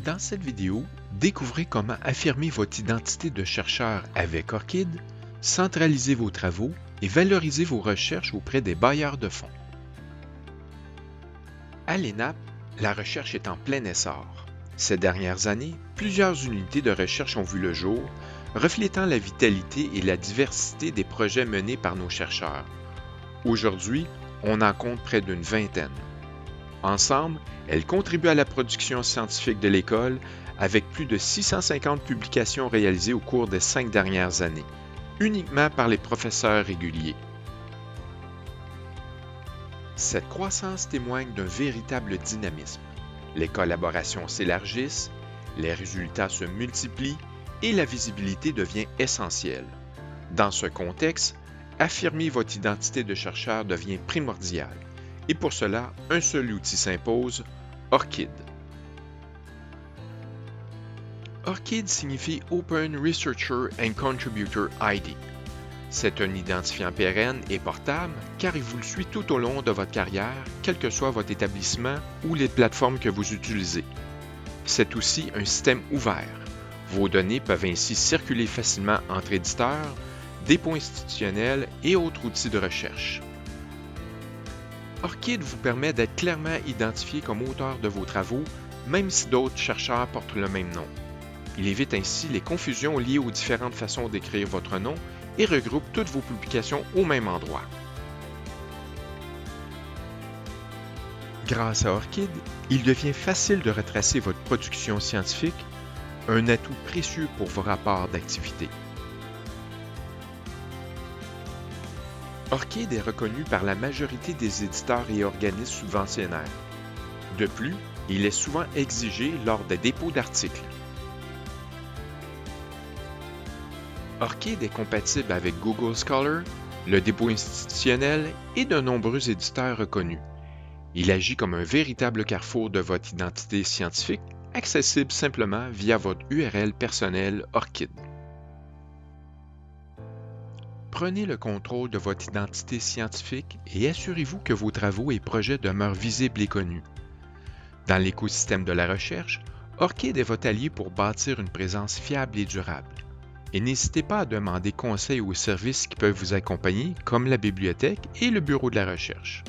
Dans cette vidéo, découvrez comment affirmer votre identité de chercheur avec ORCID, centraliser vos travaux et valoriser vos recherches auprès des bailleurs de fonds. À l'ENAP, la recherche est en plein essor. Ces dernières années, plusieurs unités de recherche ont vu le jour, reflétant la vitalité et la diversité des projets menés par nos chercheurs. Aujourd'hui, on en compte près d'une vingtaine. Ensemble, elles contribuent à la production scientifique de l'école avec plus de 650 publications réalisées au cours des 5 dernières années, uniquement par les professeurs réguliers. Cette croissance témoigne d'un véritable dynamisme. Les collaborations s'élargissent, les résultats se multiplient et la visibilité devient essentielle. Dans ce contexte, affirmer votre identité de chercheur devient primordial. Et pour cela, un seul outil s'impose, ORCID. ORCID signifie Open Researcher and Contributor ID. C'est un identifiant pérenne et portable car il vous le suit tout au long de votre carrière, quel que soit votre établissement ou les plateformes que vous utilisez. C'est aussi un système ouvert. Vos données peuvent ainsi circuler facilement entre éditeurs, dépôts institutionnels et autres outils de recherche. ORCID vous permet d'être clairement identifié comme auteur de vos travaux, même si d'autres chercheurs portent le même nom. Il évite ainsi les confusions liées aux différentes façons d'écrire votre nom et regroupe toutes vos publications au même endroit. Grâce à ORCID, il devient facile de retracer votre production scientifique, un atout précieux pour vos rapports d'activité. ORCID est reconnu par la majorité des éditeurs et organismes subventionnaires. De plus, il est souvent exigé lors des dépôts d'articles. ORCID est compatible avec Google Scholar, le dépôt institutionnel et de nombreux éditeurs reconnus. Il agit comme un véritable carrefour de votre identité scientifique, accessible simplement via votre URL personnelle ORCID. Prenez le contrôle de votre identité scientifique et assurez-vous que vos travaux et projets demeurent visibles et connus. Dans l'écosystème de la recherche, ORCID est votre allié pour bâtir une présence fiable et durable. Et n'hésitez pas à demander conseil aux services qui peuvent vous accompagner, comme la bibliothèque et le bureau de la recherche.